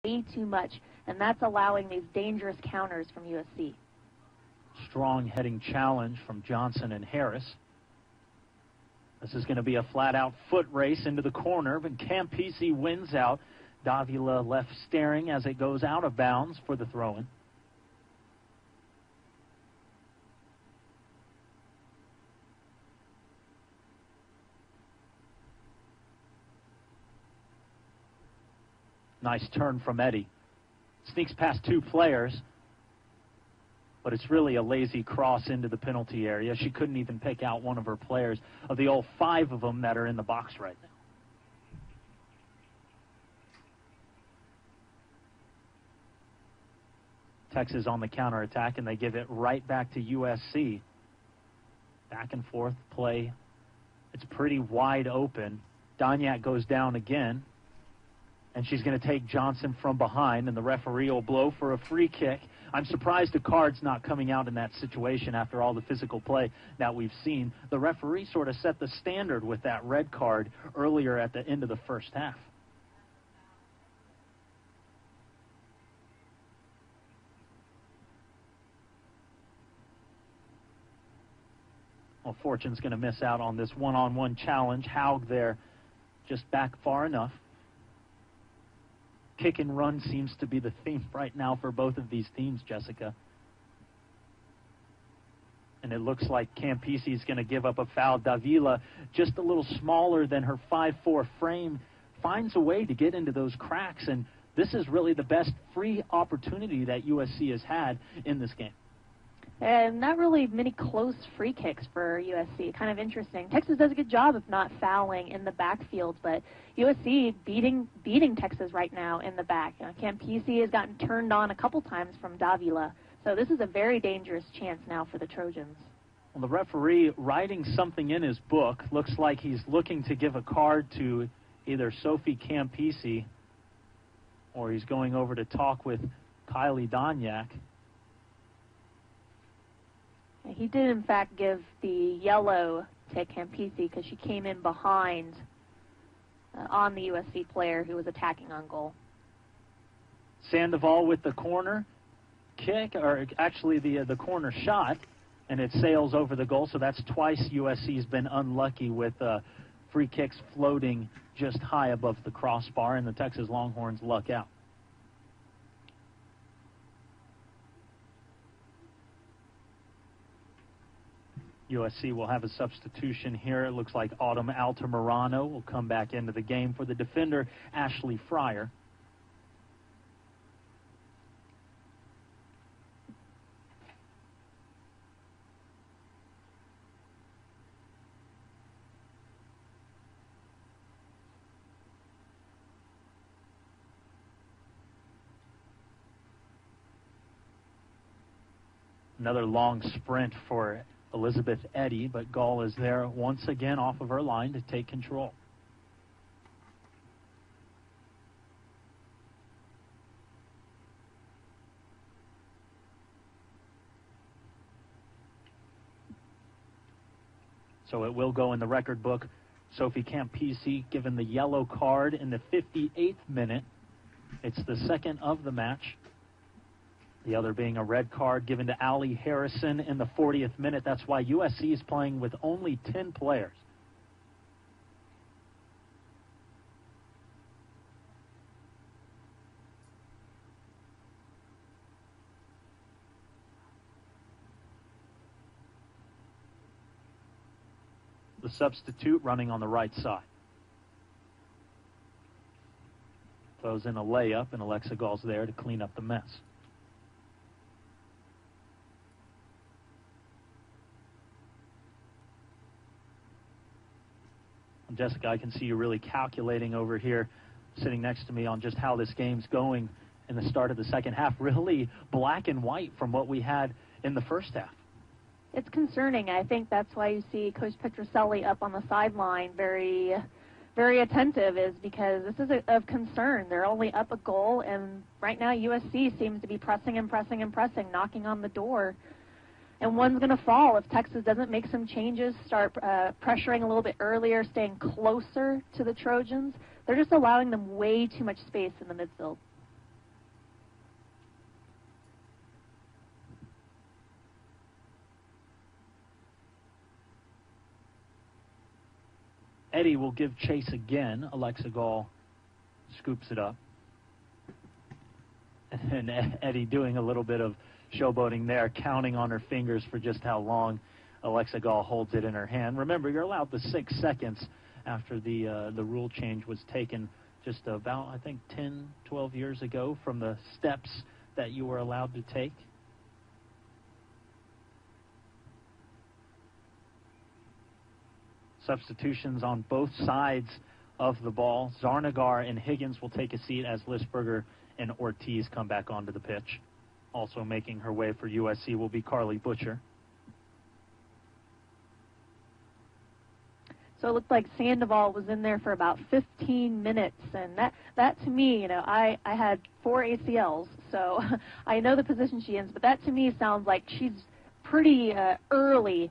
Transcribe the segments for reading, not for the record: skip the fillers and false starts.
way too much, and that's allowing these dangerous counters from USC. Strong heading challenge from Johnson and Harris. This is going to be a flat-out foot race into the corner, but Campisi wins out. Davila left staring as it goes out of bounds for the throw-in. Nice turn from Eddy. Sneaks past two players, but it's really a lazy cross into the penalty area. She couldn't even pick out one of her players of the 5 of them that are in the box right now. Texas on the counterattack, and they give it right back to USC. Back and forth play. It's pretty wide open. Danyak goes down again, and she's going to take Johnson from behind, and the referee will blow for a free kick. I'm surprised the card's not coming out in that situation after all the physical play that we've seen. The referee sort of set the standard with that red card earlier at the end of the first half. Well, Fortune's going to miss out on this one-on-one challenge. Haug there just back far enough. Kick and run seems to be the theme right now for both of these teams, Jessica. And it looks like Campisi is going to give up a foul. Davila, just a little smaller than her 5'4" frame, finds a way to get into those cracks. And this is really the best free opportunity that USC has had in this game. And not really many close free kicks for USC. Kind of interesting. Texas does a good job of not fouling in the backfield, but USC beating Texas right now in the back. Campisi has gotten turned on a couple times from Davila, so this is a very dangerous chance now for the Trojans. Well, the referee writing something in his book. Looks like he's looking to give a card to either Sophie Campisi, or he's going over to talk with Kylie Danyak. He did, in fact, give the yellow to Campisi because she came in behind on the USC player who was attacking on goal. Sandoval with the corner kick, or actually the corner shot, and it sails over the goal. So that's twice USC's been unlucky with free kicks floating just high above the crossbar, and the Texas Longhorns luck out. USC will have a substitution here. It looks like Autumn Altamirano will come back into the game for the defender, Ashley Fryer. Another long sprint for Elizabeth Eddy, but Gall is there once again off of her line to take control. So it will go in the record book. Sophie Campisi given the yellow card in the 58th minute. It's the second of the match. The other being a red card given to Allie Harrison in the 40th minute. That's why USC is playing with only 10 players. The substitute running on the right side. Throws in a layup, and Alexa Gall's there to clean up the mess. Jessica, I can see you really calculating over here, sitting next to me, on just how this game's going in the start of the second half. Really black and white from what we had in the first half. It's concerning. I think that's why you see Coach Petroselli up on the sideline very, very attentive, is because this is of concern. They're only up a goal, and right now USC seems to be pressing and pressing and pressing, knocking on the door. And one's going to fall if Texas doesn't make some changes, start pressuring a little bit earlier, staying closer to the Trojans. They're just allowing them way too much space in the midfield. Eddie will give chase again. Alexa Gall scoops it up. And Eddie doing a little bit of showboating there, counting on her fingers for just how long Alexa Gall holds it in her hand. Remember, you're allowed the 6 seconds after the rule change was taken just about, I think, 10, 12 years ago from the steps that you were allowed to take. Substitutions on both sides of the ball. Zarnagar and Higgins will take a seat as Lisberger and Ortiz come back onto the pitch. Also making her way for USC will be Carly Butcher. So it looked like Sandoval was in there for about 15 minutes, and that to me, you know, I had 4 ACLs, so I know the position she is, but that to me sounds like she's pretty early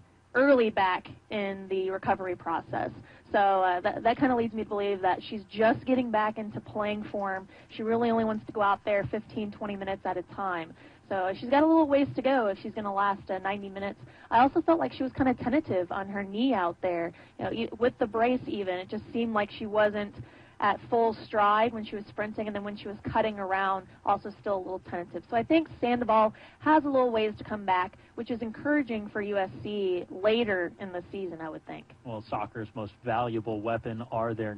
back in the recovery process. So that kind of leads me to believe that she's just getting back into playing form. She really only wants to go out there 15, 20 minutes at a time. So she's got a little ways to go if she's going to last 90 minutes. I also felt like she was kind of tentative on her knee out there. You know, with the brace even, it just seemed like she wasn't at full stride when she was sprinting, and then when she was cutting around, also still a little tentative. So I think Sandoval has a little ways to come back, which is encouraging for USC later in the season, I would think. Well, soccer's most valuable weapon are their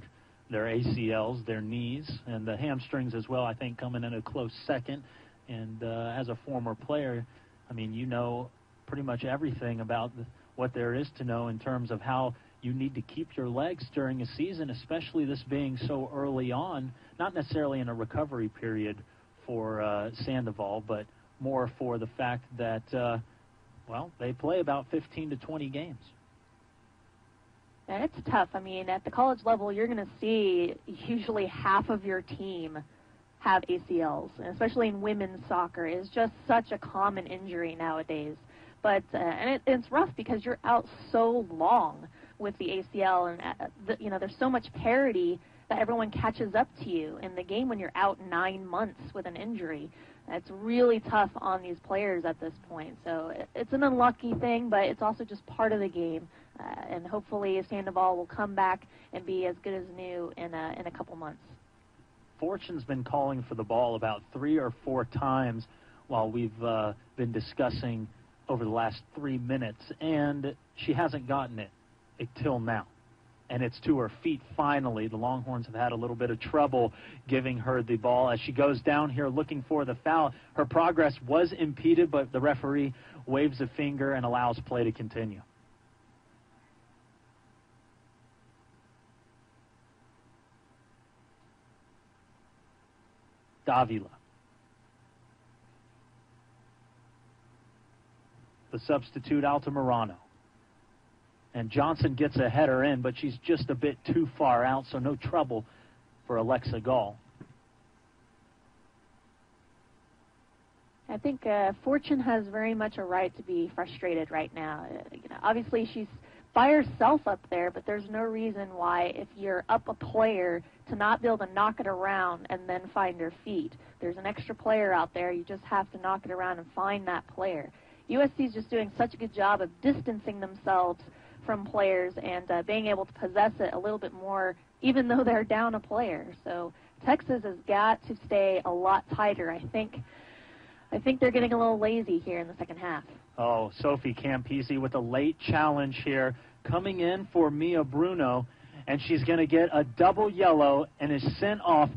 ACLs, their knees, and the hamstrings as well, I think, coming in a close second. And as a former player, I mean, you know pretty much everything about what there is to know in terms of how you need to keep your legs during a season, especially this being so early on, not necessarily in a recovery period for Sandoval, but more for the fact that, well, they play about 15 to 20 games. And it's tough. I mean, at the college level, you're going to see usually half of your team have ACLs, and especially in women's soccer. It's just such a common injury nowadays. But and it's rough because you're out so long with the ACL, and you know, there's so much parity that everyone catches up to you in the game when you're out 9 months with an injury. It's really tough on these players at this point. So it's an unlucky thing, but it's also just part of the game. And hopefully Sandoval will come back and be as good as new in a couple months. Fortune's been calling for the ball about 3 or 4 times while we've been discussing over the last 3 minutes, and she hasn't gotten it until now. And it's to her feet finally. The Longhorns have had a little bit of trouble giving her the ball as she goes down here looking for the foul. Her progress was impeded, but the referee waves a finger and allows play to continue. Davila. The substitute, Altamirano. And Johnson gets a header in, but she's just a bit too far out, so no trouble for Alexa Gall. I think Fortune has very much a right to be frustrated right now. You know, obviously she's by herself up there, but there's no reason why, if you're up a player, to not be able to knock it around and then find her feet. There's an extra player out there. You just have to knock it around and find that player. USC is just doing such a good job of distancing themselves from players and being able to possess it a little bit more, even though they're down a player. So Texas has got to stay a lot tighter. I think they're getting a little lazy here in the second half. Oh, Sophie Campisi with a late challenge here, coming in for Mia Bruno, and she's going to get a double yellow and is sent off.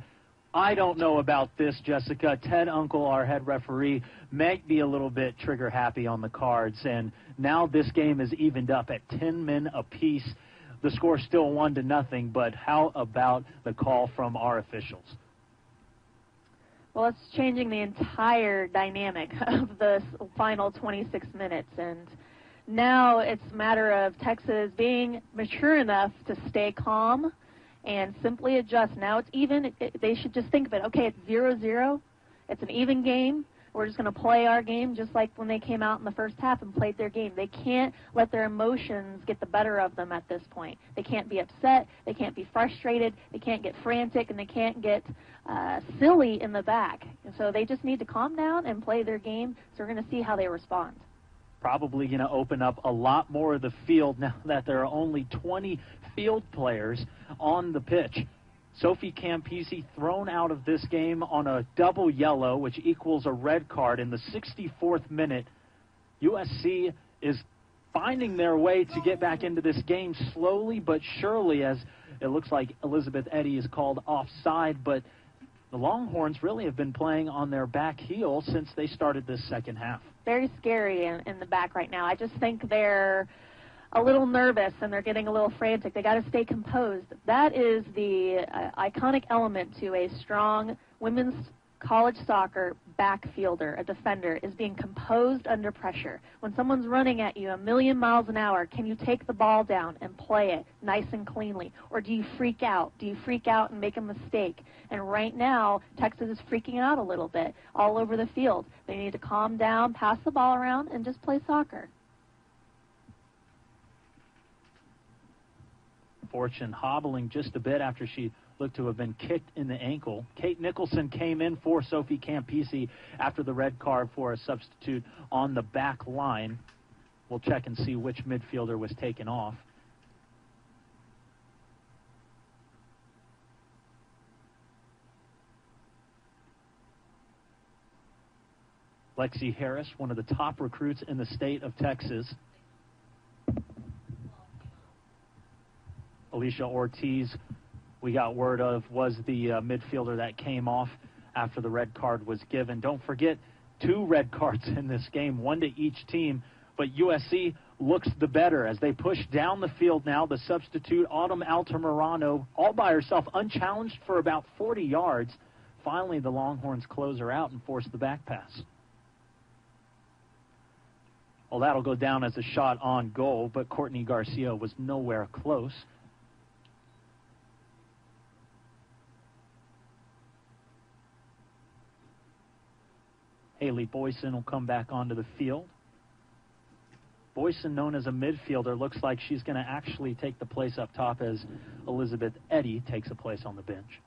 I don't know about this, Jessica. Ted Uncle, our head referee, might be a little bit trigger happy on the cards, and now this game is evened up at 10 men apiece. The score's still 1-0, but how about the call from our officials? Well, it's changing the entire dynamic of the final 26 minutes, and now it's a matter of Texas being mature enough to stay calm and simply adjust. Now it's even. They should just think of it, okay, it's 0-0. It's an even game. We're just going to play our game just like when they came out in the first half and played their game. They can't let their emotions get the better of them at this point. They can't be upset. They can't be frustrated. They can't get frantic, and they can't get silly in the back. And so they just need to calm down and play their game, so we're going to see how they respond. Probably going to open up a lot more of the field now that there are only 20 field players on the pitch. Sophie Campisi thrown out of this game on a double yellow, which equals a red card in the 64th minute. USC is finding their way to get back into this game slowly but surely, as it looks like Elizabeth Eddy is called offside, but the Longhorns really have been playing on their back heel since they started this second half. Very scary in the back right now. I just think they're a little nervous and they're getting a little frantic. They got to stay composed. That is the iconic element to a strong women's college soccer backfielder, a defender, is being composed under pressure. When someone's running at you a million miles an hour, can you take the ball down and play it nice and cleanly? Or do you freak out? Do you freak out and make a mistake? And right now, Texas is freaking out a little bit all over the field. They need to calm down, pass the ball around, and just play soccer. Fortune hobbling just a bit after she looked to have been kicked in the ankle. Kate Nicholson came in for Sophie Campisi after the red card for a substitute on the back line. We'll check and see which midfielder was taken off. Lexi Harris, one of the top recruits in the state of Texas. Alicia Ortiz, we got word of, was the midfielder that came off after the red card was given. Don't forget, 2 red cards in this game, 1 to each team, but USC looks the better as they push down the field now. The substitute, Autumn Altamirano, all by herself, unchallenged for about 40 yards. Finally, the Longhorns close her out and force the back pass. Well, that'll go down as a shot on goal, but Courtney Garcia was nowhere close. Haley Boyson will come back onto the field. Boyson, known as a midfielder, looks like she's going to actually take the place up top as Elizabeth Eddy takes a place on the bench.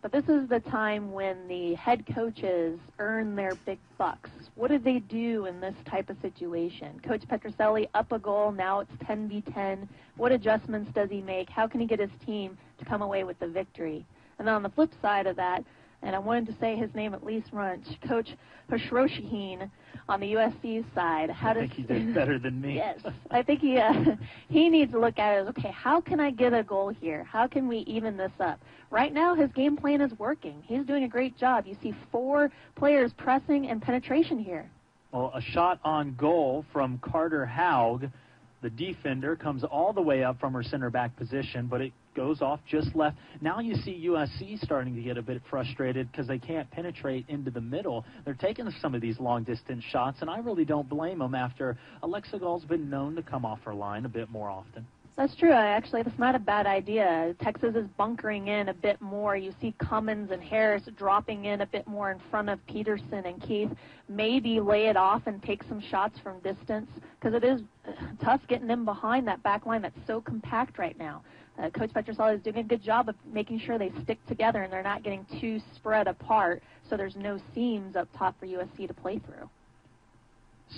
But this is the time when the head coaches earn their big bucks. What do they do in this type of situation? Coach Petroselli up a goal, now it's 10v10. What adjustments does he make? How can he get his team to come away with the victory? And then on the flip side of that, and I wanted to say his name at least once, Coach Hashroshihine on the USC side. I think he did better than me. Yes, I think he needs to look at it as, okay, how can I get a goal here? How can we even this up? Right now, his game plan is working. He's doing a great job. You see 4 players pressing and penetration here. Well, a shot on goal from Carter Haug. The defender comes all the way up from her center back position, but it goes off just left. Now you see USC starting to get a bit frustrated because they can't penetrate into the middle. They're taking some of these long-distance shots, and I really don't blame them after Alexa Gall's been known to come off her line a bit more often. That's true. Actually, that's not a bad idea. Texas is bunkering in a bit more. You see Cummins and Harris dropping in a bit more in front of Peterson and Keith. Maybe lay it off and take some shots from distance because it is tough getting in behind that back line that's so compact right now. Coach Petroselli is doing a good job of making sure they stick together and they're not getting too spread apart so there's no seams up top for USC to play through.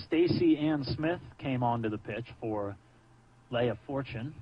Stacy Ann Smith came onto the pitch for Leah Fortune.